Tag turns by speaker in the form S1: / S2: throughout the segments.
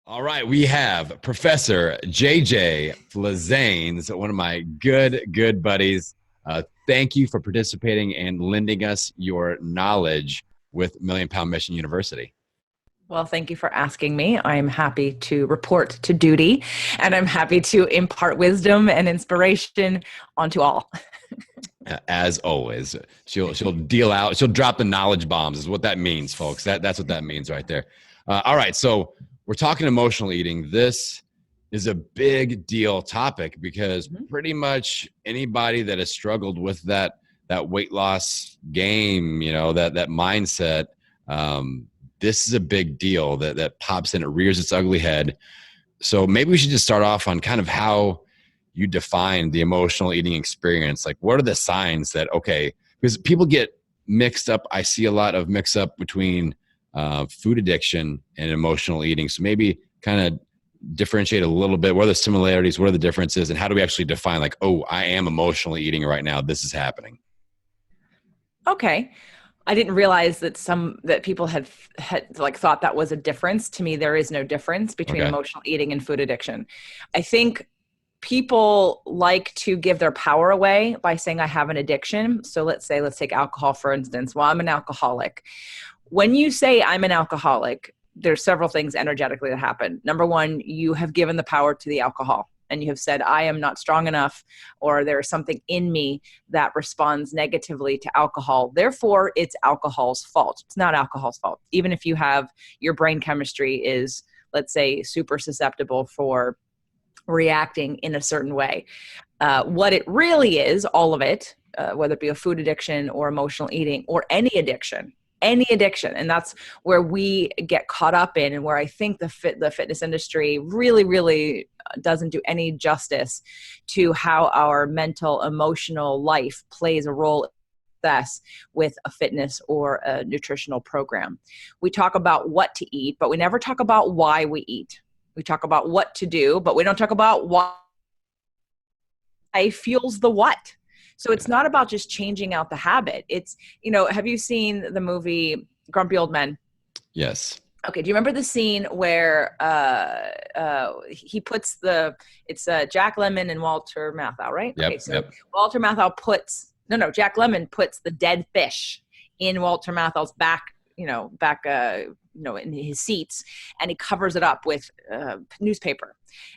S1: All right, we have Professor JJ Flazanes, one of my good buddies. Thank you for participating and lending us your knowledge with Million Pound Mission University.
S2: Well, thank you for asking me. I'm happy to report to duty, and I'm happy to impart wisdom and inspiration onto all.
S1: As always, she'll deal out. She'll drop the knowledge bombs. Is what that means, folks. That's what that means right there. All right, so we're talking emotional eating. This is a big deal topic because pretty much anybody that has struggled with that weight loss game, that mindset, this is a big deal that pops in. It rears its ugly head. So maybe we should just start off on kind of how you define the emotional eating experience. Like, what are the signs that, okay, because people get mixed up. I see a lot of mix up between food addiction and emotional eating. So maybe kind of differentiate a little bit. What are the similarities? What are the differences? And how do we actually define, like, oh, I am emotionally eating right now. This is happening.
S2: Okay. I didn't realize that people had like thought that was a difference. To me, there is no difference between emotional eating and food addiction. I think people like to give their power away by saying I have an addiction. So let's take alcohol, for instance. Well, I'm an alcoholic. When you say I'm an alcoholic, there's several things energetically that happen. Number one, you have given the power to the alcohol and you have said, I am not strong enough, or there's something in me that responds negatively to alcohol. Therefore, it's alcohol's fault. It's not alcohol's fault. Even if you have your brain chemistry is, let's say, super susceptible for reacting in a certain way. What it really is, all of it, whether it be a food addiction or emotional eating or any addiction. And that's where we get caught up in, and where I think the fitness industry really doesn't do any justice to how our mental, emotional life plays a role with a fitness or a nutritional program. We talk about what to eat, but we never talk about why we eat. We talk about what to do, but we don't talk about why fuels the what. So it's not about just changing out the habit. It's, have you seen the movie Grumpy Old Men?
S1: Yes.
S2: Okay. Do you remember the scene where he puts it's Jack Lemmon and Walter Matthau, right?
S1: Yep,
S2: okay. So
S1: yep.
S2: Walter Matthau Jack Lemmon puts the dead fish in Walter Matthau's back in his seats, and he covers it up with newspaper,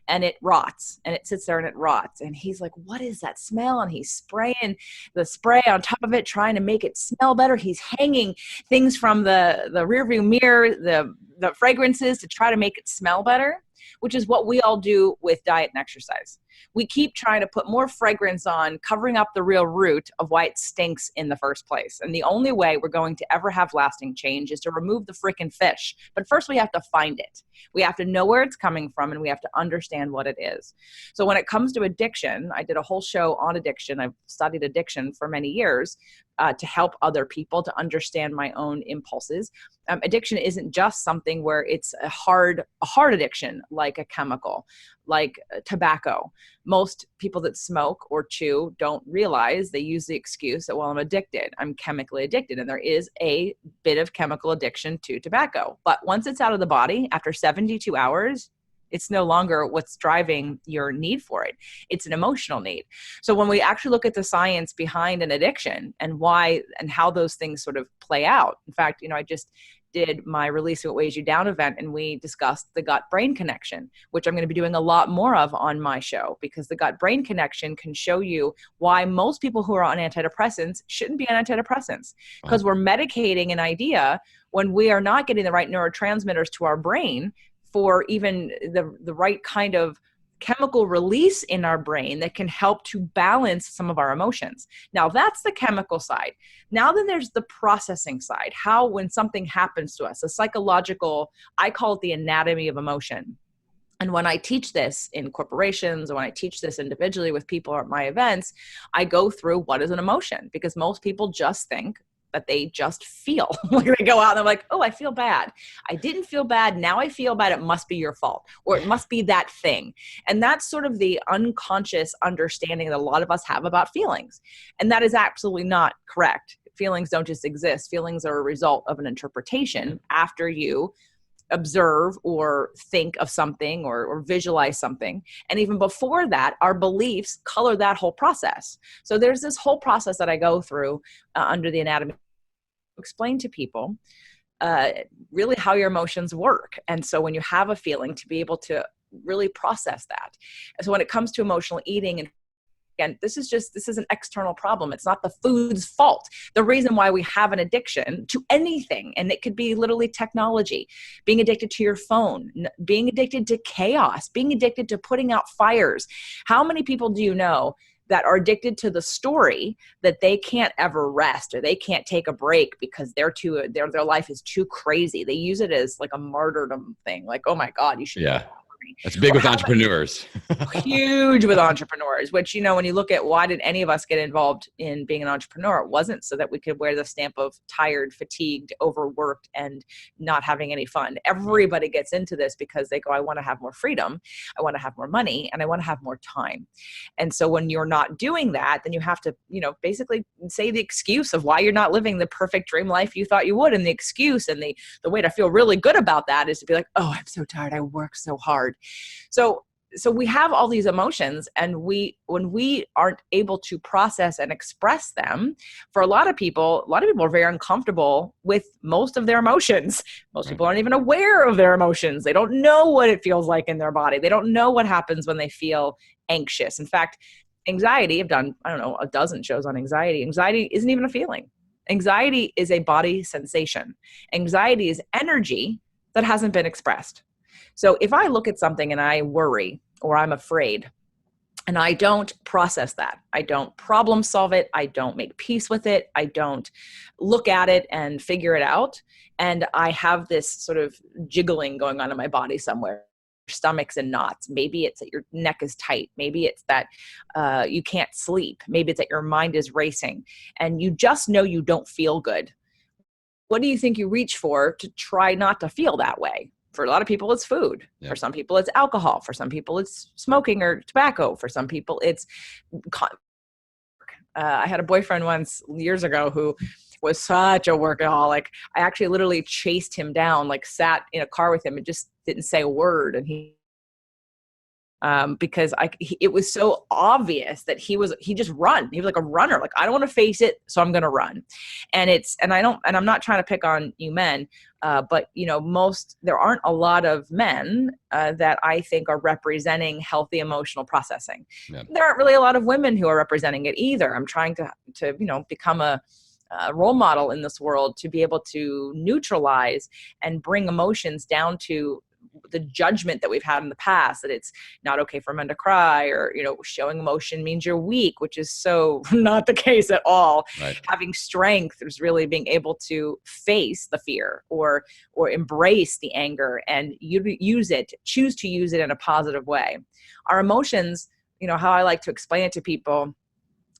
S2: and it rots, and it sits there and it rots. And he's like, what is that smell? And he's spraying the spray on top of it, trying to make it smell better. He's hanging things from the rearview mirror, the fragrances, to try to make it smell better, which is what we all do with diet and exercise. We keep trying to put more fragrance on, covering up the real root of why it stinks in the first place. And the only way we're going to ever have lasting change is to remove the freaking fish. But first we have to find it. We have to know where it's coming from, and we have to understand what it is. So when it comes to addiction, I did a whole show on addiction. I've studied addiction for many years to help other people to understand my own impulses. Addiction isn't just something where it's a hard addiction, like a chemical, like tobacco. Most people that smoke or chew don't realize, they use the excuse that, well, I'm addicted. I'm chemically addicted. And there is a bit of chemical addiction to tobacco. But once it's out of the body, after 72 hours, it's no longer what's driving your need for it. It's an emotional need. So when we actually look at the science behind an addiction and why and how those things sort of play out. In fact, I just did my Release What Weighs You Down event, and we discussed the gut-brain connection, which I'm going to be doing a lot more of on my show, because the gut-brain connection can show you why most people who are on antidepressants shouldn't be on antidepressants, because we're medicating an idea when we are not getting the right neurotransmitters to our brain for even the right kind of chemical release in our brain that can help to balance some of our emotions. Now that's the chemical side. Now then there's the processing side. How, when something happens to us, a psychological, I call it the anatomy of emotion. And when I teach this in corporations, or when I teach this individually with people at my events, I go through what is an emotion, because most people just think that they just feel. Like they go out and they're like, oh, I feel bad. I didn't feel bad. Now I feel bad. It must be your fault, or it must be that thing. And that's sort of the unconscious understanding that a lot of us have about feelings. And that is absolutely not correct. Feelings don't just exist. Feelings are a result of an interpretation after you observe or think of something or visualize something. And even before that, our beliefs color that whole process. So there's this whole process that I go through under the anatomy to explain to people really how your emotions work. And so when you have a feeling, to be able to really process that. And so when it comes to emotional eating, and again, this is an external problem. It's not the food's fault. The reason why we have an addiction to anything, and it could be literally technology, being addicted to your phone, being addicted to chaos, being addicted to putting out fires. How many people do you know that are addicted to the story that they can't ever rest or they can't take a break because their life is too crazy? They use it as like a martyrdom thing. Like, oh my God, you should.
S1: Yeah. That's big with entrepreneurs.
S2: Huge with entrepreneurs, which, when you look at why did any of us get involved in being an entrepreneur, it wasn't so that we could wear the stamp of tired, fatigued, overworked, and not having any fun. Everybody gets into this because they go, I want to have more freedom, I want to have more money, and I want to have more time. And so when you're not doing that, then you have to, basically say the excuse of why you're not living the perfect dream life you thought you would. And the excuse and the way to feel really good about that is to be like, oh, I'm so tired, I work so hard. So we have all these emotions, and when we aren't able to process and express them, for a lot of people are very uncomfortable with most of their emotions. Most people aren't even aware of their emotions. They don't know what it feels like in their body. They don't know what happens when they feel anxious. In fact, anxiety, I've done, a dozen shows on anxiety. Anxiety isn't even a feeling. Anxiety is a body sensation. Anxiety is energy that hasn't been expressed. So if I look at something and I worry or I'm afraid and I don't process that, I don't problem solve it, I don't make peace with it, I don't look at it and figure it out, and I have this sort of jiggling going on in my body somewhere, stomach's in knots, maybe it's that your neck is tight, maybe it's that you can't sleep, maybe it's that your mind is racing, and you just know you don't feel good. What do you think you reach for to try not to feel that way? For a lot of people, it's food. Yeah. For some people, it's alcohol. For some people, it's smoking or tobacco. For some people, it's I had a boyfriend once years ago who was such a workaholic. I actually literally chased him down, like sat in a car with him and just didn't say a word. And because it was so obvious that he just run. He was like a runner. Like, I don't want to face it, so I'm going to run. And I'm not trying to pick on you men, but there aren't a lot of men that I think are representing healthy emotional processing. Yeah. There aren't really a lot of women who are representing it either. I'm trying to become a role model in this world to be able to neutralize and bring emotions down to the judgment that we've had in the past, that it's not okay for men to cry, or showing emotion means you're weak, which is so not the case at all. Right. Having strength is really being able to face the fear or embrace the anger and choose to use it in a positive way. Our emotions, how I like to explain it to people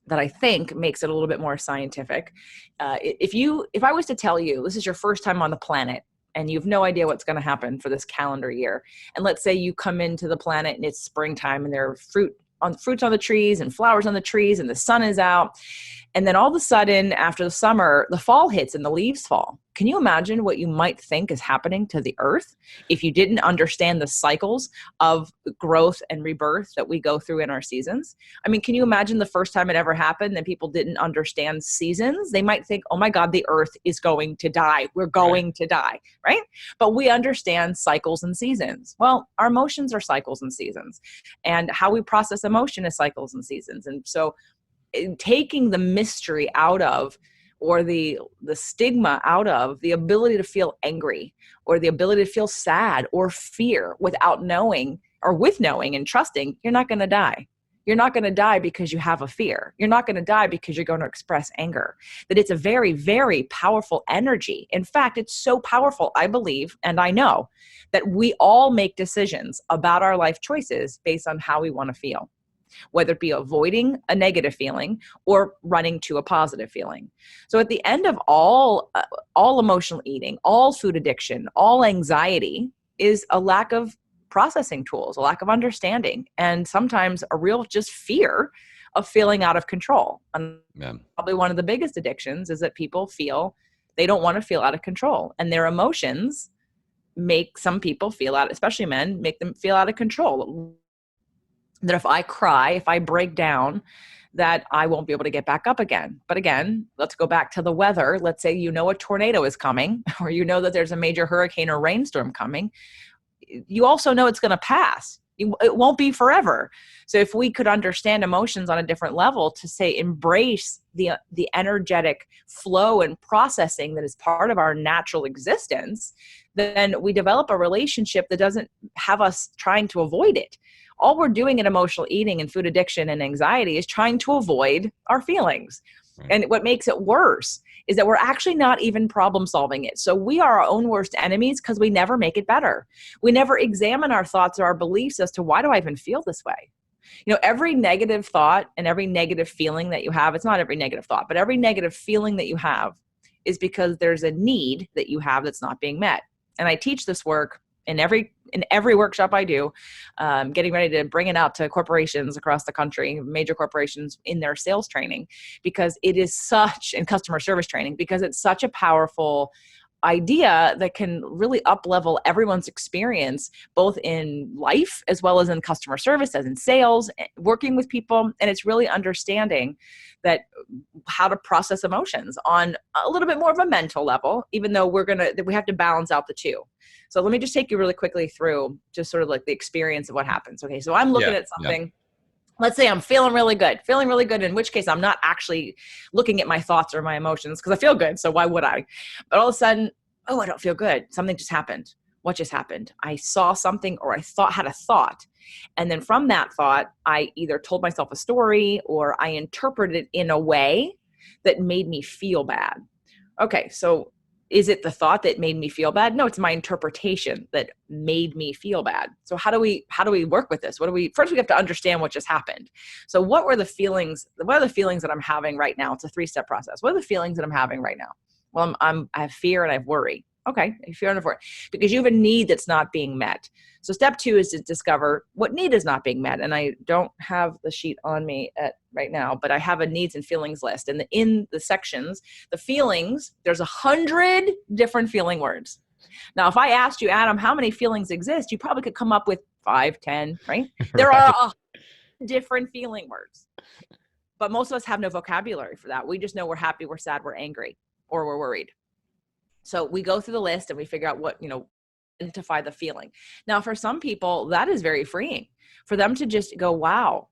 S2: that I think makes it a little bit more scientific. If I was to tell you this is your first time on the planet, and you have no idea what's going to happen for this calendar year, and let's say you come into the planet and it's springtime and there are fruits on the trees and flowers on the trees and the sun is out, and then all of a sudden after the summer, the fall hits and the leaves fall. Can you imagine what you might think is happening to the earth if you didn't understand the cycles of growth and rebirth that we go through in our seasons? I mean, can you imagine the first time it ever happened that people didn't understand seasons? They might think, oh my God, the earth is going to die. We're going to die, right? But we understand cycles and seasons. Well, our emotions are cycles and seasons, and how we process emotion is cycles and seasons. And so taking the mystery out of, or the stigma out of the ability to feel angry or the ability to feel sad or fear without knowing, or with knowing and trusting, you're not going to die. You're not going to die because you have a fear. You're not going to die because you're going to express anger. That it's a very, very powerful energy. In fact, it's so powerful, I believe, and I know, that we all make decisions about our life choices based on how we want to feel, whether it be avoiding a negative feeling or running to a positive feeling. So at the end of all emotional eating, all food addiction, all anxiety is a lack of processing tools, a lack of understanding, and sometimes a real just fear of feeling out of control. And probably one of the biggest addictions is that people feel they don't want to feel out of control, and their emotions make some people feel out, especially men, make them feel out of control. That if I cry, if I break down, that I won't be able to get back up again. But again, let's go back to the weather. Let's say you know a tornado is coming, or you know that there's a major hurricane or rainstorm coming. You also know it's going to pass. It won't be forever. So if we could understand emotions on a different level, to say embrace the energetic flow and processing that is part of our natural existence, then we develop a relationship that doesn't have us trying to avoid it. All we're doing in emotional eating and food addiction and anxiety is trying to avoid our feelings.
S1: Right.
S2: And what makes it worse is that we're actually not even problem solving it. So we are our own worst enemies because we never make it better. We never examine our thoughts or our beliefs as to, why do I even feel this way? You know, every negative thought and every negative feeling that you have, it's not every negative thought, but every negative feeling that you have is because there's a need that you have that's not being met. And I teach this work in every workshop I do, getting ready to bring it out to corporations across the country, major corporations, in their sales training, because it is such, and customer service training, because it's such a powerful idea that can really up-level everyone's experience, both in life as well as in customer service, as in sales, working with people. And it's really understanding that how to process emotions on a little bit more of a mental level, even though we have to balance out the two. So let me just take you really quickly through just sort of like the experience of what happens. Okay, so I'm looking at something. Yeah. Let's say I'm feeling really good, in which case I'm not actually looking at my thoughts or my emotions because I feel good. So why would I? But all of a sudden, oh, I don't feel good. Something just happened. What just happened? I saw something, or I had a thought. And then from that thought, I either told myself a story or I interpreted it in a way that made me feel bad. Okay, so is it the thought that made me feel bad? No, it's my interpretation that made me feel bad. So how do we work with this? First we have to understand what just happened. So what are the feelings that I'm having right now? It's a 3-step process. What are the feelings that I'm having right now? Well, I have fear and I have worry. Okay, fear and worry, because you have a need that's not being met. So step 2 is to discover what need is not being met. And I don't have the sheet on me right now, but I have a needs and feelings list. And in the sections, the feelings, there's 100 different feeling words. Now, if I asked you, Adam, how many feelings exist, you probably could come up with 5, 10, right? There
S1: Right.
S2: are different feeling words, but most of us have no vocabulary for that. We just know we're happy, we're sad, we're angry, or we're worried. So we go through the list and we figure out what, identify the feeling. Now, for some people, that is very freeing for them to just go, wow,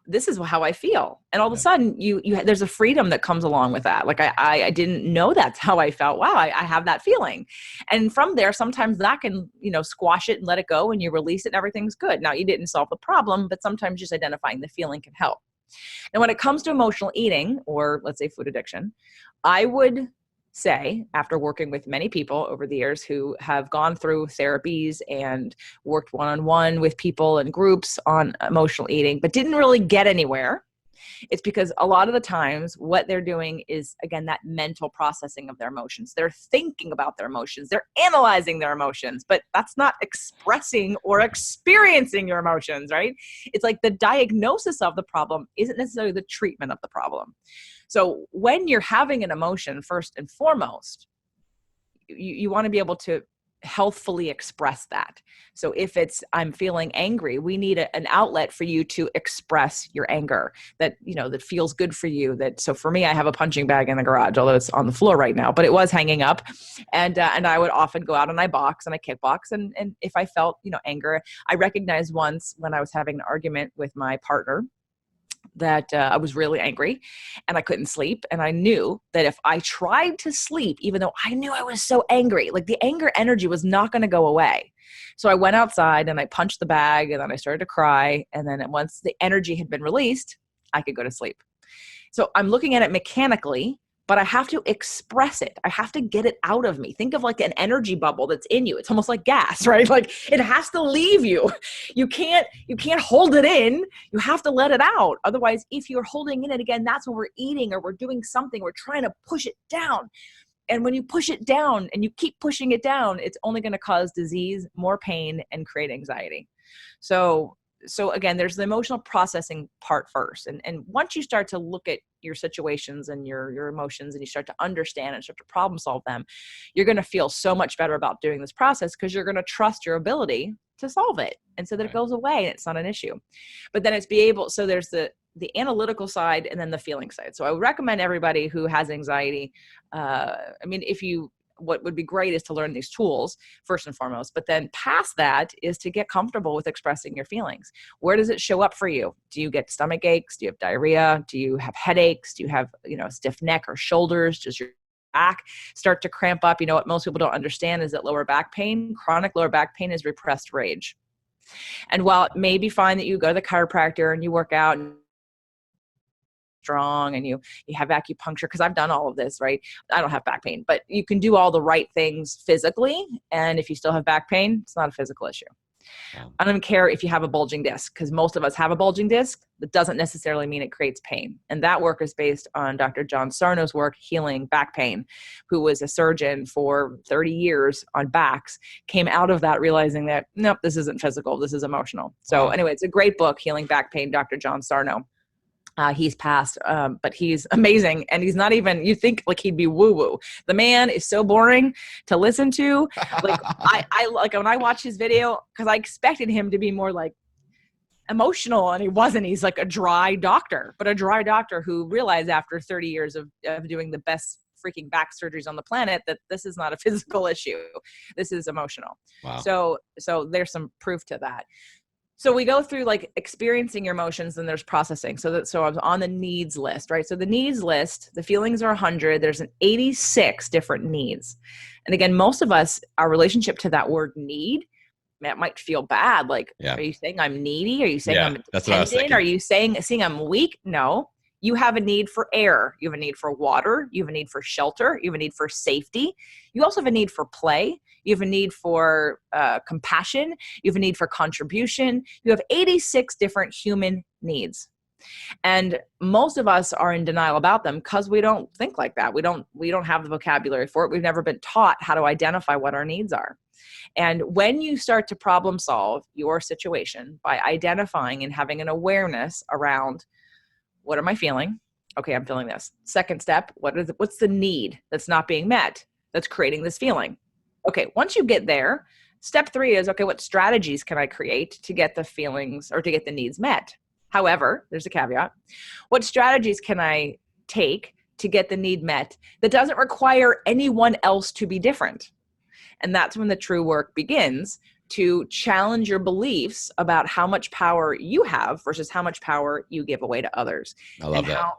S2: this is how I feel. And all of a sudden there's a freedom that comes along with that. Like I didn't know that's how I felt. Wow, I have that feeling. And from there, sometimes that can, squash it and let it go and you release it and everything's good. Now you didn't solve the problem, but sometimes just identifying the feeling can help. Now, when it comes to emotional eating, or let's say food addiction, I would say, after working with many people over the years who have gone through therapies and worked one-on-one with people and groups on emotional eating, but didn't really get anywhere, it's because a lot of the times what they're doing is, again, that mental processing of their emotions. They're thinking about their emotions. They're analyzing their emotions, but that's not expressing or experiencing your emotions, right? It's like the diagnosis of the problem isn't necessarily the treatment of the problem. So when you're having an emotion, first and foremost, you want to be able to healthfully express that. So if it's, I'm feeling angry, we need an outlet for you to express your anger that, that feels good for you. So for me, I have a punching bag in the garage, although it's on the floor right now, but it was hanging up. And I would often go out and I box and I kickbox. And if I felt, anger, I recognized once when I was having an argument with my partner that I was really angry and I couldn't sleep. And I knew that if I tried to sleep, even though I knew I was so angry, like the anger energy was not going to go away. So I went outside and I punched the bag and then I started to cry. And then once the energy had been released, I could go to sleep. So I'm looking at it mechanically, but I have to express it. I have to get it out of me. Think of like an energy bubble that's in you. It's almost like gas, right? Like it has to leave you. You can't hold it in. You have to let it out. Otherwise, if you're holding in it again, that's when we're eating or we're doing something. We're trying to push it down. And when you push it down and you keep pushing it down, it's only going to cause disease, more pain, and create anxiety. So so again, there's the emotional processing part first. And once you start to look at your situations and your emotions, and you start to understand and start to problem solve them, you're going to feel so much better about doing this process, because you're going to trust your ability to solve it. And so that it goes away and it's not an issue. But then so there's the analytical side and then the feeling side. So I would recommend everybody who has anxiety, what would be great is to learn these tools first and foremost, but then past that is to get comfortable with expressing your feelings. Where does it show up for you? Do you get stomach aches? Do you have diarrhea? Do you have headaches? Do you have, stiff neck or shoulders? Does your back start to cramp up? What most people don't understand is that lower back pain, chronic lower back pain, is repressed rage. And while it may be fine that you go to the chiropractor and you work out and strong and you have acupuncture, because I've done all of this, right? I don't have back pain, but you can do all the right things physically. And if you still have back pain, it's not a physical issue. I don't even care if you have a bulging disc, because most of us have a bulging disc. That doesn't necessarily mean it creates pain. And that work is based on Dr. John Sarno's work, healing back pain, who was a surgeon for 30 years on backs, came out of that realizing that, nope, this isn't physical, this is emotional. So anyway, it's a great book, Healing Back Pain, Dr. John Sarno. He's passed, but he's amazing. And he's not even, you think like he'd be woo-woo. The man is so boring to listen to. Like I like when I watch his video, because I expected him to be more like emotional, and he wasn't. He's like a dry doctor, but a dry doctor who realized after 30 years of doing the best freaking back surgeries on the planet that this is not a physical issue. This is emotional. Wow. So there's some proof to that. So we go through like experiencing your emotions, and there's processing. So I was on the needs list, right? So the needs list, the feelings are 100. There's an 86 different needs. And again, most of us, our relationship to that word need, that might feel bad. Like, Are you saying I'm needy? Are you saying I'm dependent? Are you saying I'm weak? No. You have a need for air. You have a need for water. You have a need for shelter. You have a need for safety. You also have a need for play. You have a need for compassion. You have a need for contribution. You have 86 different human needs. And most of us are in denial about them because we don't think like that. We don't have the vocabulary for it. We've never been taught how to identify what our needs are. And when you start to problem solve your situation by identifying and having an awareness around, what am I feeling? Okay, I'm feeling this. Second step, what's the need that's not being met that's creating this feeling? Okay, once you get there, step 3 is, okay, what strategies can I create to get the feelings or to get the needs met? However, there's a caveat. What strategies can I take to get the need met that doesn't require anyone else to be different? And that's when the true work begins, to challenge your beliefs about how much power you have versus how much power you give away to others.
S1: I love that.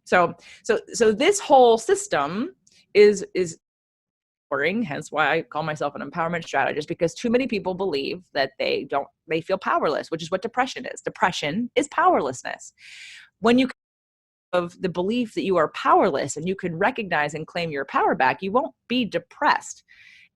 S2: So this whole system is boring, hence why I call myself an empowerment strategist, because too many people believe that they feel powerless, which is what depression is. Depression is powerlessness. When you have the belief that you are powerless and you can recognize and claim your power back, you won't be depressed.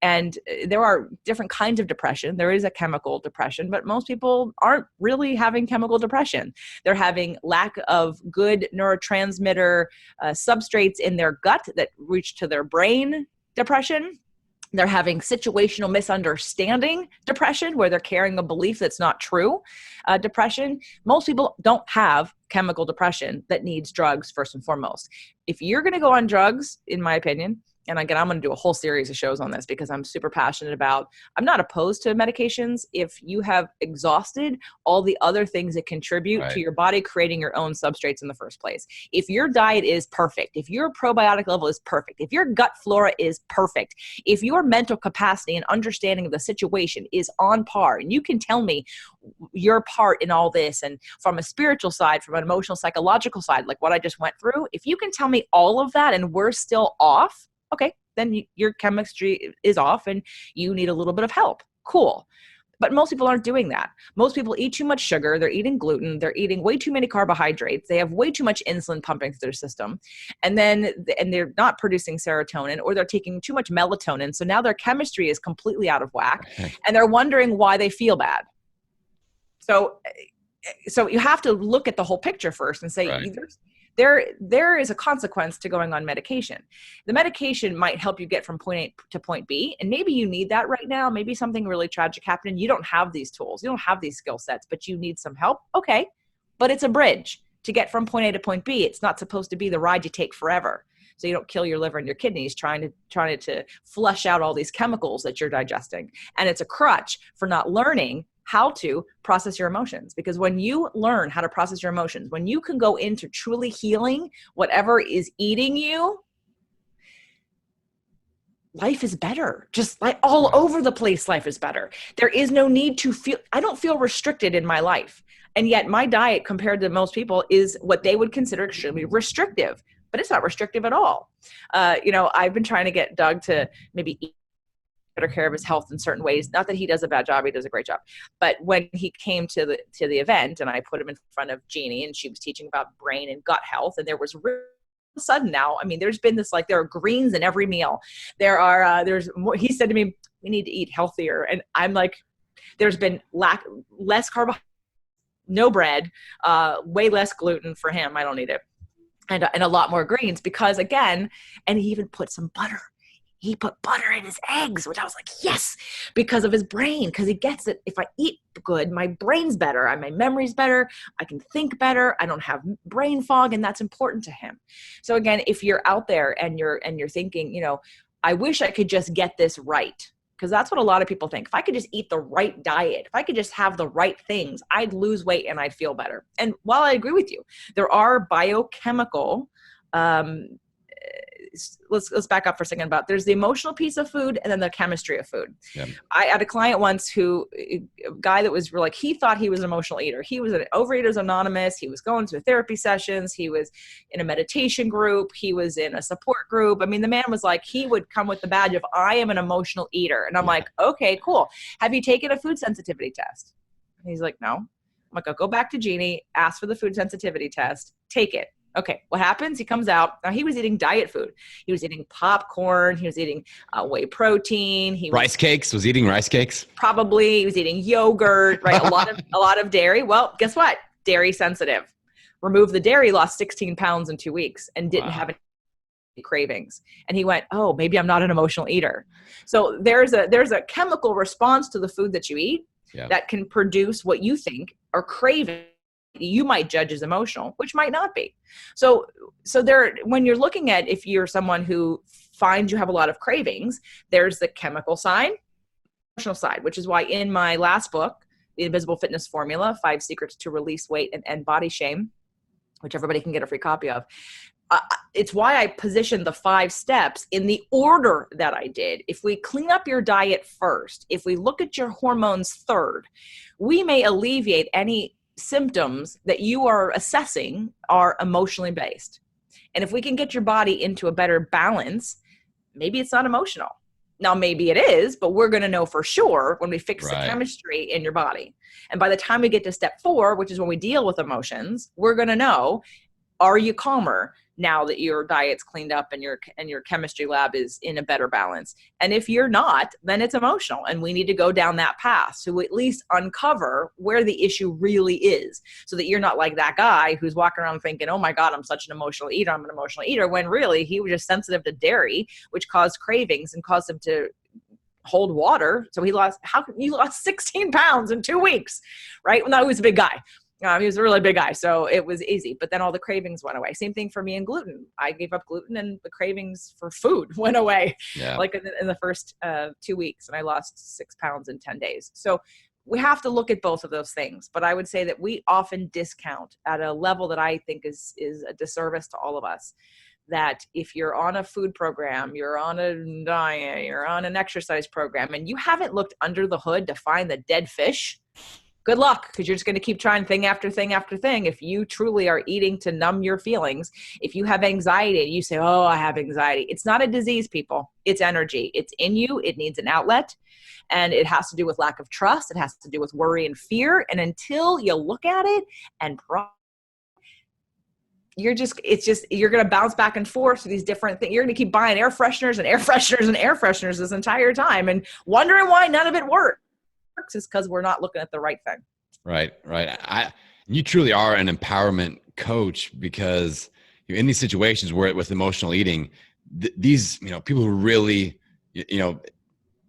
S2: And there are different kinds of depression. There is a chemical depression, but most people aren't really having chemical depression. They're having lack of good neurotransmitter substrates in their gut that reach to their brain depression. They're having situational misunderstanding depression, where they're carrying a belief that's not true depression. Most people don't have chemical depression that needs drugs first and foremost. If you're going to go on drugs, in my opinion, and again, I'm going to do a whole series of shows on this because I'm super passionate about, I'm not opposed to medications if you have exhausted all the other things that contribute to your body creating your own substrates in the first place. If your diet is perfect, if your probiotic level is perfect, if your gut flora is perfect, if your mental capacity and understanding of the situation is on par, and you can tell me your part in all this, and from a spiritual side, from an emotional, psychological side, like what I just went through, if you can tell me all of that and we're still off, okay, then your chemistry is off and you need a little bit of help. Cool. But most people aren't doing that. Most people eat too much sugar. They're eating gluten. They're eating way too many carbohydrates. They have way too much insulin pumping through their system. And they're not producing serotonin, or they're taking too much melatonin. So now their chemistry is completely out of whack, and they're wondering why they feel bad. So you have to look at the whole picture first and say, there is a consequence to going on medication. The medication might help you get from point A to point B, and maybe you need that right now. Maybe something really tragic happened and you don't have these tools, you don't have these skill sets, but you need some help. Okay, but it's a bridge to get from point A to point B. It's not supposed to be the ride you take forever, so you don't kill your liver and your kidneys trying to flush out all these chemicals that you're digesting. And it's a crutch for not learning how to process your emotions. Because when you learn how to process your emotions, when you can go into truly healing whatever is eating you, life is better. Just like all over the place, life is better. There is no need to feel, I don't feel restricted in my life. And yet my diet compared to most people is what they would consider extremely restrictive, but it's not restrictive at all. I've been trying to get Doug to maybe eat better care of his health in certain ways. Not that he does a bad job, he does a great job. But when he came to the event and I put him in front of Jeannie and she was teaching about brain and gut health, and there was sudden now, I mean, there's been this, like, there are greens in every meal. There's more. He said to me, we need to eat healthier. And I'm like, there's been less carbohydrates, no bread, way less gluten for him. I don't need it. And a lot more greens because, again, and he even put some butter. He put butter in his eggs, which I was like, yes, because of his brain, because he gets it. If I eat good, my brain's better, my memory's better, I can think better, I don't have brain fog, and that's important to him. So again, if you're out there and you're thinking, I wish I could just get this right, because that's what a lot of people think. If I could just eat the right diet, if I could just have the right things, I'd lose weight and I'd feel better. And while I agree with you, there are biochemical let's back up for a second there's the emotional piece of food and then the chemistry of food. Yeah. I had a client once a guy that was like, he thought he was an emotional eater. He was an Overeaters Anonymous. He was going to therapy sessions. He was in a meditation group. He was in a support group. I mean, the man was like, he would come with the badge of, I am an emotional eater. And I'm like, okay, cool. Have you taken a food sensitivity test? And he's like, no. I'm like, I'll go back to Jeannie, ask for the food sensitivity test, take it. Okay, what happens? He comes out. Now, he was eating diet food. He was eating popcorn. He was eating whey protein.
S1: Rice cakes. Was eating rice cakes?
S2: Probably. He was eating yogurt, right? a lot of dairy. Well, guess what? Dairy sensitive. Remove the dairy, lost 16 pounds in 2 weeks and didn't have any cravings. And he went, oh, maybe I'm not an emotional eater. So there's a chemical response to the food that you eat that can produce what you think are cravings you might judge as emotional, which might not be. So there, when you're looking at, if you're someone who finds you have a lot of cravings, there's the chemical side, emotional side, which is why in my last book, The Invisible Fitness Formula, 5 Secrets to Release Weight and End Body Shame, which everybody can get a free copy of. It's why I positioned the 5 steps in the order that I did. If we clean up your diet first, if we look at your hormones third, we may alleviate any symptoms that you are assessing are emotionally based. And if we can get your body into a better balance, maybe it's not emotional. Now, maybe it is, but we're going to know for sure when we fix the chemistry in your body. And by the time we get to step 4, which is when we deal with emotions, we're going to know, are you calmer now that your diet's cleaned up and your chemistry lab is in a better balance? And if you're not, then it's emotional, and we need to go down that path to at least uncover where the issue really is, so that you're not like that guy who's walking around thinking, oh my God, I'm such an emotional eater, when really he was just sensitive to dairy, which caused cravings and caused him to hold water. So he lost 16 pounds in 2 weeks, right? Well, no, he was a big guy. He was a really big guy, so it was easy. But then all the cravings went away. Same thing for me and gluten. I gave up gluten, and the cravings for food went away, like in the first 2 weeks, and I lost 6 pounds in 10 days. So we have to look at both of those things. But I would say that we often discount at a level that I think is a disservice to all of us. That if you're on a food program, you're on a diet, you're on an exercise program, and you haven't looked under the hood to find the dead fish, good luck, because you're just going to keep trying thing after thing after thing. If you truly are eating to numb your feelings, if you have anxiety and you say, oh, I have anxiety, it's not a disease, people. It's energy. It's in you. It needs an outlet. And it has to do with lack of trust. It has to do with worry and fear. And until you look at it and you're going to bounce back and forth to these different things. You're going to keep buying air fresheners and air fresheners and air fresheners this entire time and wondering why none of it works. Is because we're not looking at the right thing.
S1: Right. You truly are an empowerment coach, because in these situations where with emotional eating, these, people who really,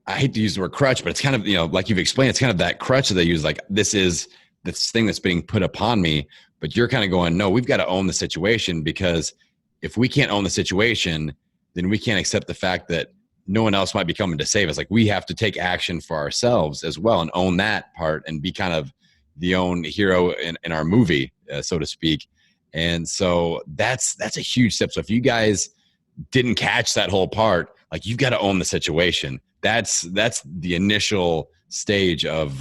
S1: I hate to use the word crutch, but it's kind of, like you've explained, it's kind of that crutch that they use. Like, this is this thing that's being put upon me, but you're kind of going, no, we've got to own the situation, because if we can't own the situation, then we can't accept the fact that no one else might be coming to save us. Like, we have to take action for ourselves as well and own that part and be kind of the own hero in our movie, so to speak. And so that's a huge step. So if you guys didn't catch that whole part, like, you've got to own the situation. That's the initial stage of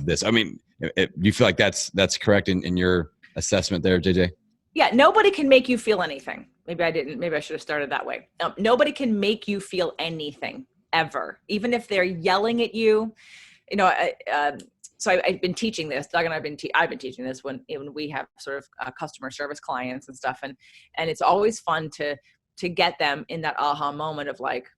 S1: this. I mean, do you feel like that's correct in your assessment there, JJ?
S2: Yeah, nobody can make you feel anything. Maybe I should have started that way. Nobody can make you feel anything ever, even if they're yelling at you. So I've been teaching this. Doug and I've been teaching this when we have sort of customer service clients and stuff, and it's always fun to get them in that aha moment of like,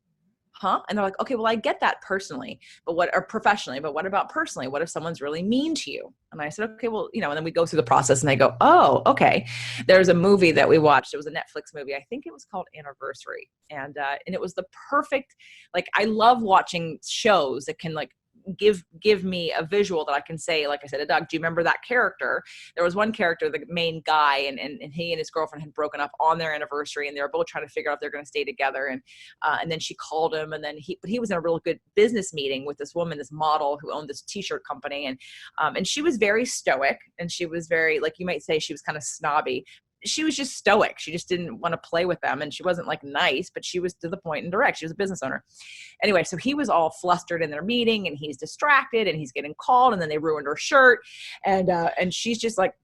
S2: huh? And they're like, okay, well, I get that personally, or professionally, but what about personally? What if someone's really mean to you? And I said, okay, well, and then we go through the process and they go, oh, okay. There's a movie that we watched. It was a Netflix movie. I think it was called Anniversary. And it was the perfect, like, I love watching shows that can like give me a visual that I can say, like I said to Doug, do you remember that character? There was one character, the main guy, and he and his girlfriend had broken up on their anniversary, and they were both trying to figure out if they're going to stay together. And then she called him, and then he was in a real good business meeting with this woman, this model who owned this t-shirt company. And she was very stoic, and she was very, like, you might say she was kind of snobby. She was just stoic. She just didn't want to play with them. And she wasn't like nice, but she was to the point and direct. She was a business owner. Anyway, so he was all flustered in their meeting, and he's distracted, and he's getting called, and then they ruined her shirt. And she's just like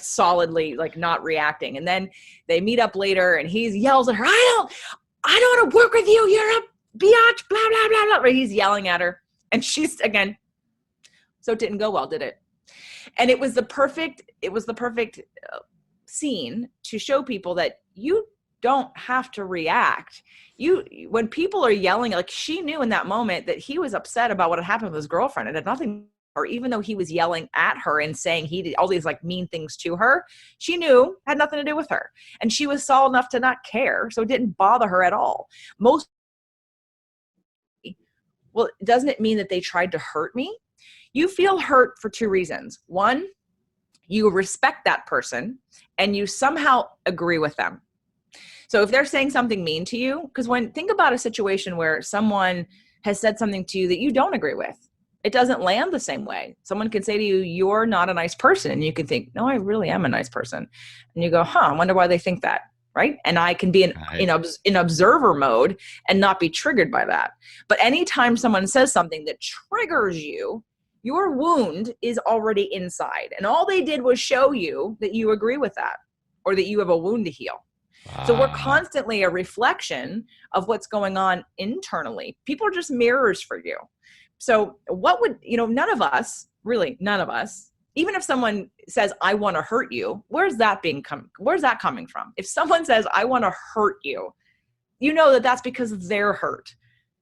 S2: solidly like not reacting. And then they meet up later, and he yells at her, I don't want to work with you. You're a biatch, blah, blah, blah, blah. Right? He's yelling at her. And she's, again, so it didn't go well, did it? And it was the perfect scene to show people that you don't have to react. When people are yelling, like, she knew in that moment that he was upset about what had happened with his girlfriend. It had nothing, or even though he was yelling at her and saying he did all these like mean things to her, she knew had nothing to do with her. And she was solid enough to not care. So it didn't bother her at all. Well, doesn't it mean that they tried to hurt me? You feel hurt for two reasons. One, you respect that person and you somehow agree with them. So if they're saying something mean to you, because think about a situation where someone has said something to you that you don't agree with, it doesn't land the same way. Someone can say to you, you're not a nice person. And you can think, no, I really am a nice person. And you go, I wonder why they think that. Right. And I can be in observer mode and not be triggered by that. But anytime someone says something that triggers you, your wound is already inside. And all they did was show you that you agree with that, or that you have a wound to heal. So we're constantly a reflection of what's going on internally. People are just mirrors for you. So what would, none of us, even if someone says, I want to hurt you, where's that coming from? If someone says, I want to hurt you, you know that that's because they're hurt.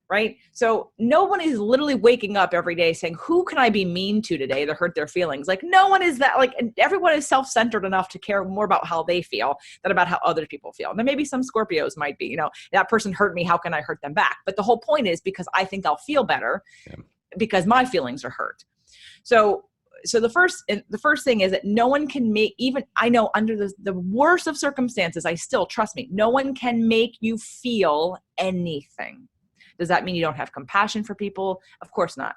S2: Right? So no one is literally waking up every day saying, who can I be mean to today to hurt their feelings? Like, no one is that, like, everyone is self-centered enough to care more about how they feel than about how other people feel. And then maybe some Scorpios might be, that person hurt me. How can I hurt them back? But the whole point is because I think I'll feel better because my feelings are hurt. So the first thing is that no one can make, even I know under the worst of circumstances, I still, trust me, no one can make you feel anything. Does that mean you don't have compassion for people? Of course not.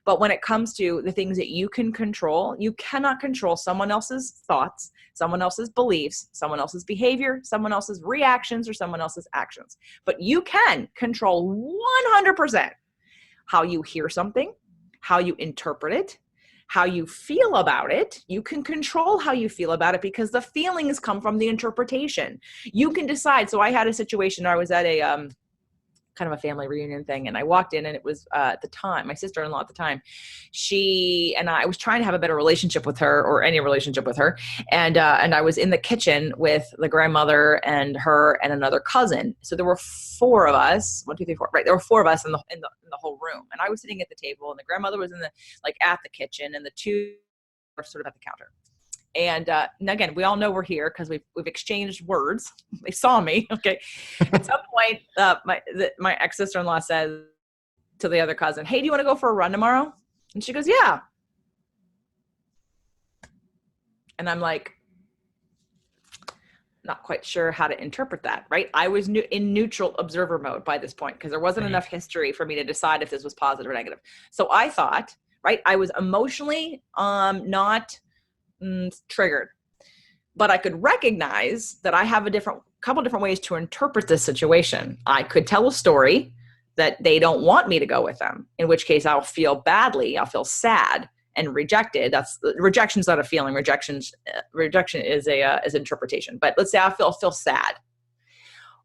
S2: But when it comes to the things that you can control, you cannot control someone else's thoughts, someone else's beliefs, someone else's behavior, someone else's reactions, or someone else's actions. But you can control 100% how you hear something, how you interpret it, how you feel about it. You can control how you feel about it because the feelings come from the interpretation. You can decide. So I had a situation where I was at a kind of a family reunion thing. And I walked in, and it was at the time, my sister-in-law at the time, she and I was trying to have a better relationship with her, or any relationship with her. And I was in the kitchen with the grandmother and her and another cousin. So there were four of us, 1, 2, 3, 4, right. There were four of us in the whole room. And I was sitting at the table, and the grandmother was at the kitchen, and the two were sort of at the counter. And again, we all know we're here because we've exchanged words. They saw me. Okay. At some point, my ex-sister-in-law says to the other cousin, "Hey, do you want to go for a run tomorrow?" And she goes, "Yeah." And I'm like, not quite sure how to interpret that, right? I was in neutral observer mode by this point because there wasn't enough history for me to decide if this was positive or negative. So I thought, right, I was emotionally not triggered, but I could recognize that I have a couple different ways to interpret this situation. I could tell a story that they don't want me to go with them, in which case I'll feel badly, I'll feel sad and rejected. Rejection's not a feeling. Rejection is is interpretation. But let's say I feel sad,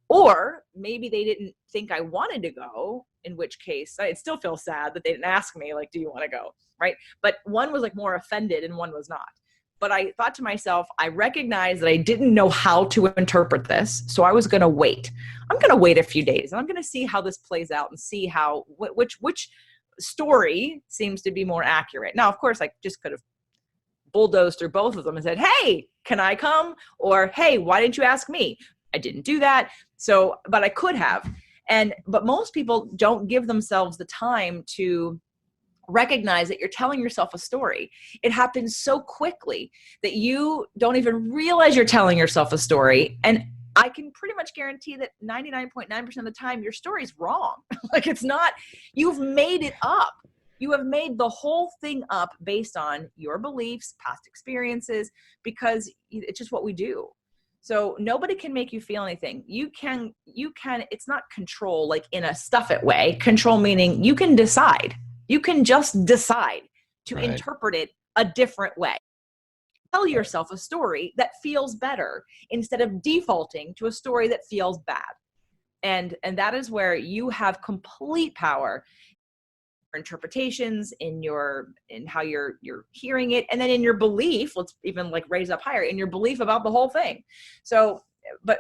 S2: or maybe they didn't think I wanted to go, in which case I'd still feel sad that they didn't ask me, like, do you want to go, right? But one was like more offended and one was not. But I thought to myself, I recognized that I didn't know how to interpret this. So I was going to wait. I'm going to wait a few days and I'm going to see how this plays out and see how, which story seems to be more accurate. Now, of course, I just could have bulldozed through both of them and said, "Hey, can I come?" Or, "Hey, why didn't you ask me?" I didn't do that. So, but I could have. But most people don't give themselves the time to recognize that you're telling yourself a story. It happens so quickly that you don't even realize you're telling yourself a story. And I can pretty much guarantee that 99.9% of the time your story's wrong. Like, it's not, you've made it up. You have made the whole thing up based on your beliefs, past experiences, because it's just what we do. So nobody can make you feel anything. You can, it's not control like in a stuff it way. Control meaning you can decide. You can just decide to interpret it a different way. Tell yourself a story that feels better instead of defaulting to a story that feels bad. And that is where you have complete power in interpretations, in how you're hearing it, and then in your belief. Let's even like raise up higher in your belief about the whole thing. So, but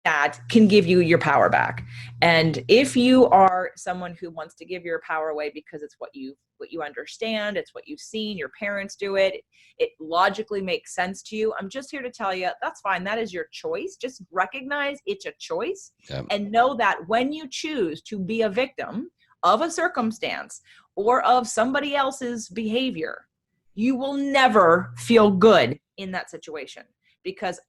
S2: that can give you your power back. And if you are someone who wants to give your power away because it's what you understand, it's what you've seen, your parents do it, it logically makes sense to you, I'm just here to tell you that's fine. That is your choice. Just recognize it's a choice. Yep. And know that when you choose to be a victim of a circumstance or of somebody else's behavior, you will never feel good in that situation, because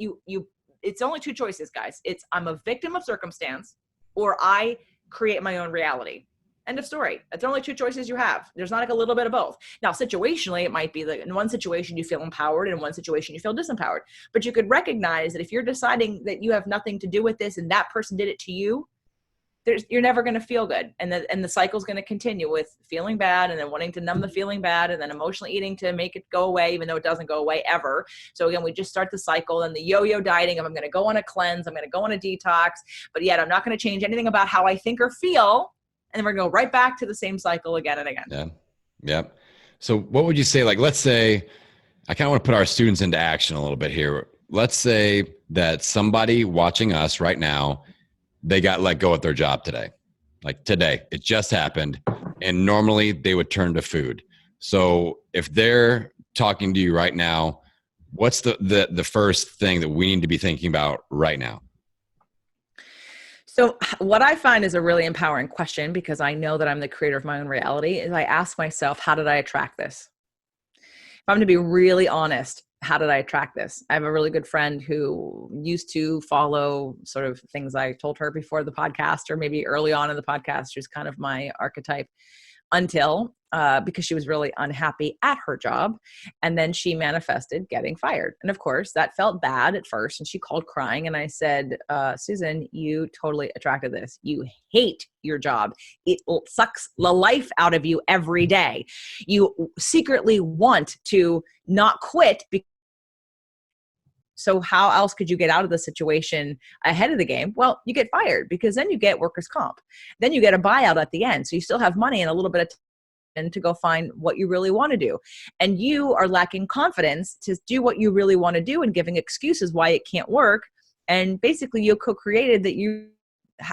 S2: it's only two choices, guys. It's I'm a victim of circumstance or I create my own reality. End of story. That's the only two choices you have. There's not like a little bit of both. Now, situationally, it might be that in one situation you feel empowered, and in one situation you feel disempowered. But you could recognize that if you're deciding that you have nothing to do with this and that person did it to you, you're never going to feel good. And the cycle's going to continue with feeling bad and then wanting to numb the feeling bad and then emotionally eating to make it go away, even though it doesn't go away ever. So again, we just start the cycle and the yo-yo dieting of I'm going to go on a cleanse, I'm going to go on a detox, but yet I'm not going to change anything about how I think or feel. And then we're going to go right back to the same cycle again and again.
S1: Yeah. Yep. So what would you say, like, let's say, I kind of want to put our students into action a little bit here. Let's say that somebody watching us right now, they got let go at their job today. Like today, it just happened. And normally they would turn to food. So if they're talking to you right now, what's the first thing that we need to be thinking about right now?
S2: So what I find is a really empowering question, because I know that I'm the creator of my own reality, is I ask myself, how did I attract this? If I'm going to be really honest, how did I attract this? I have a really good friend who used to follow sort of things I told her before the podcast, or maybe early on in the podcast. She was kind of my archetype until because she was really unhappy at her job. And then she manifested getting fired. And of course, that felt bad at first. And she called crying. And I said, Susan, you totally attracted this. You hate your job. It sucks the life out of you every day. You secretly want to not quit. So how else could you get out of the situation ahead of the game? Well, you get fired, because then you get workers' comp. Then you get a buyout at the end. So you still have money and a little bit of time to go find what you really want to do. And you are lacking confidence to do what you really want to do and giving excuses why it can't work. And basically you co-created that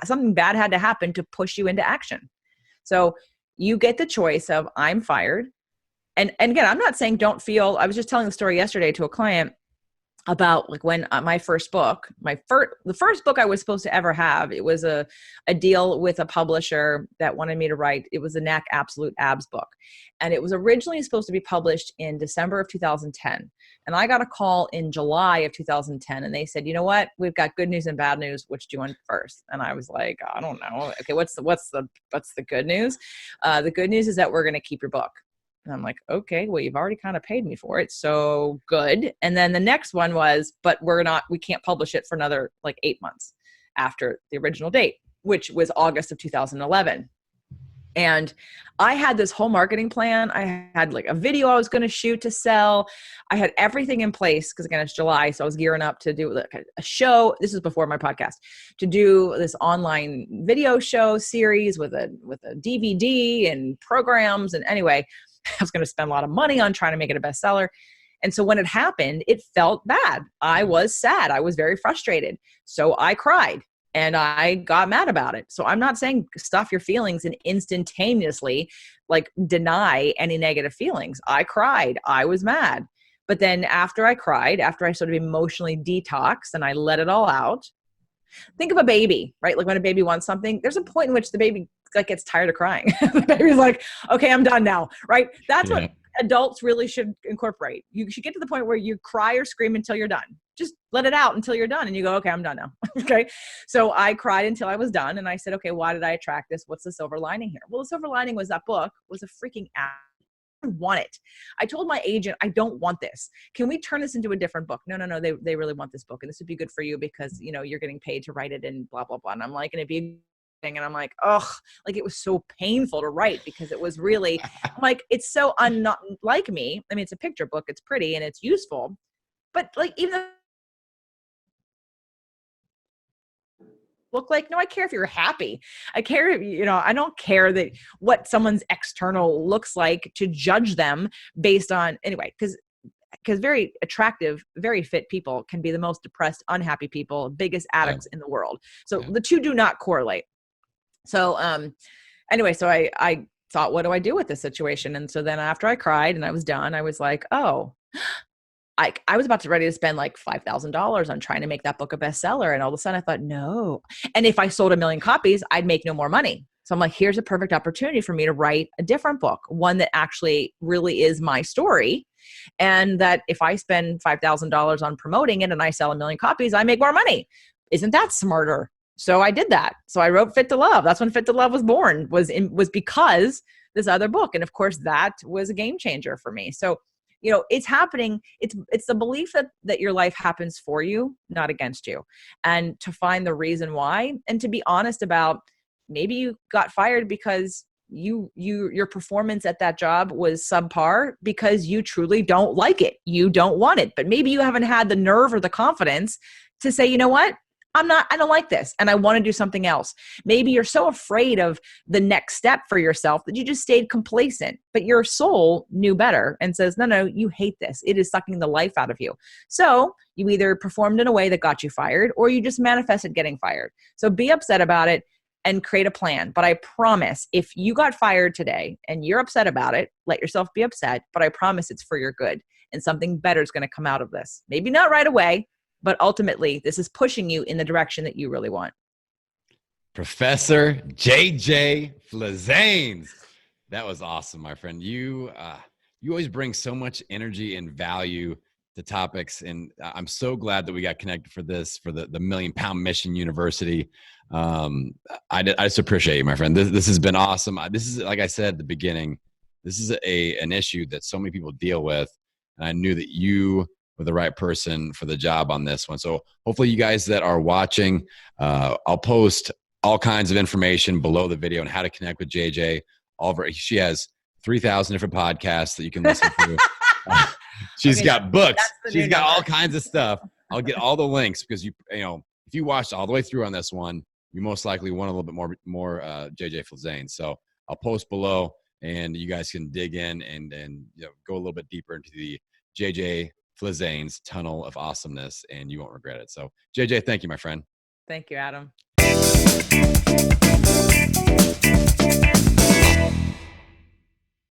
S2: something bad had to happen to push you into action. So you get the choice of I'm fired. And again, I'm not saying don't feel, I was just telling the story yesterday to a client about like when my first book, the first book I was supposed to ever have, it was a deal with a publisher that wanted me to write. It was the Knack Absolute Abs book. And it was originally supposed to be published in December of 2010. And I got a call in July of 2010 and they said, you know what, we've got good news and bad news. Which do you want first? And I was like, I don't know. Okay, what's the good news? The good news is that we're going to keep your book. And I'm like, okay, well, you've already kind of paid me for it. So good. And then the next one was, but we can't publish it for another like 8 months after the original date, which was August of 2011. And I had this whole marketing plan. I had like a video I was going to shoot to sell. I had everything in place because again, it's July. So I was gearing up to do like a show. This is before my podcast, to do this online video show series with a DVD and programs. And anyway, I was going to spend a lot of money on trying to make it a bestseller. And so when it happened, it felt bad. I was sad. I was very frustrated. So I cried and I got mad about it. So I'm not saying stuff your feelings and instantaneously like deny any negative feelings. I cried. I was mad. But then after I cried, after I sort of emotionally detoxed and I let it all out, think of a baby, right? Like when a baby wants something, there's a point in which the baby like gets tired of crying. The baby's like, okay, I'm done now, right? That's what adults really should incorporate. You should get to the point where you cry or scream until you're done. Just let it out until you're done and you go, okay, I'm done now. Okay. So I cried until I was done and I said, okay, why did I attract this? What's the silver lining here? Well, the silver lining was that book was a freaking app. I want it. I told my agent, I don't want this. Can we turn this into a different book? No. They really want this book. And this would be good for you because, you know, you're getting paid to write it and blah, blah, blah. And I'm like, and it'd be and I'm like, oh, like it was so painful to write because it was really I'm like, it's so not like me. I mean, it's a picture book. It's pretty and it's useful. But like, even though look like, no, I care if you're happy. I care if, you know, I don't care that what someone's external looks like to judge them based on anyway, because very attractive, very fit people can be the most depressed, unhappy people, biggest addicts in the world. So the two do not correlate. So anyway, so I thought, what do I do with this situation? And so then after I cried and I was done, I was like, oh, I was about to ready to spend like $5,000 on trying to make that book a bestseller. And all of a sudden I thought, no. And if I sold 1 million copies, I'd make no more money. So I'm like, here's a perfect opportunity for me to write a different book, one that actually really is my story. And that if I spend $5,000 on promoting it and I sell 1 million copies, I make more money. Isn't that smarter? So I did that. So I wrote Fit to Love. That's when Fit to Love was born, was because this other book. And of course that was a game changer for me. So, you know, it's happening. It's the belief that your life happens for you, not against you. And to find the reason why, and to be honest about maybe you got fired because your performance at that job was subpar because you truly don't like it. You don't want it, but maybe you haven't had the nerve or the confidence to say, you know what? I don't like this and I want to do something else. Maybe you're so afraid of the next step for yourself that you just stayed complacent, but your soul knew better and says, no, you hate this. It is sucking the life out of you. So you either performed in a way that got you fired or you just manifested getting fired. So be upset about it and create a plan. But I promise if you got fired today and you're upset about it, let yourself be upset, but I promise it's for your good and something better is going to come out of this. Maybe not right away, but ultimately, this is pushing you in the direction that you really want.
S1: Professor JJ Flizanes. That was awesome, my friend. You always bring so much energy and value to topics, and I'm so glad that we got connected for this, for the Million Pound Mission University. I just appreciate you, my friend. This has been awesome. This is, like I said at the beginning, this is an issue that so many people deal with, and I knew that you were the right person for the job on this one. So hopefully you guys that are watching, I'll post all kinds of information below the video on how to connect with JJ. She has 3,000 different podcasts that you can listen to. She's got books. She's got all kinds of stuff. I'll get all the links because you know, if you watched all the way through on this one, you most likely want a little bit more JJ Flizanes. So I'll post below and you guys can dig in and you know, go a little bit deeper into the JJ Flizanes tunnel of awesomeness, and you won't regret it. So JJ, thank you, my friend.
S2: Thank you, Adam.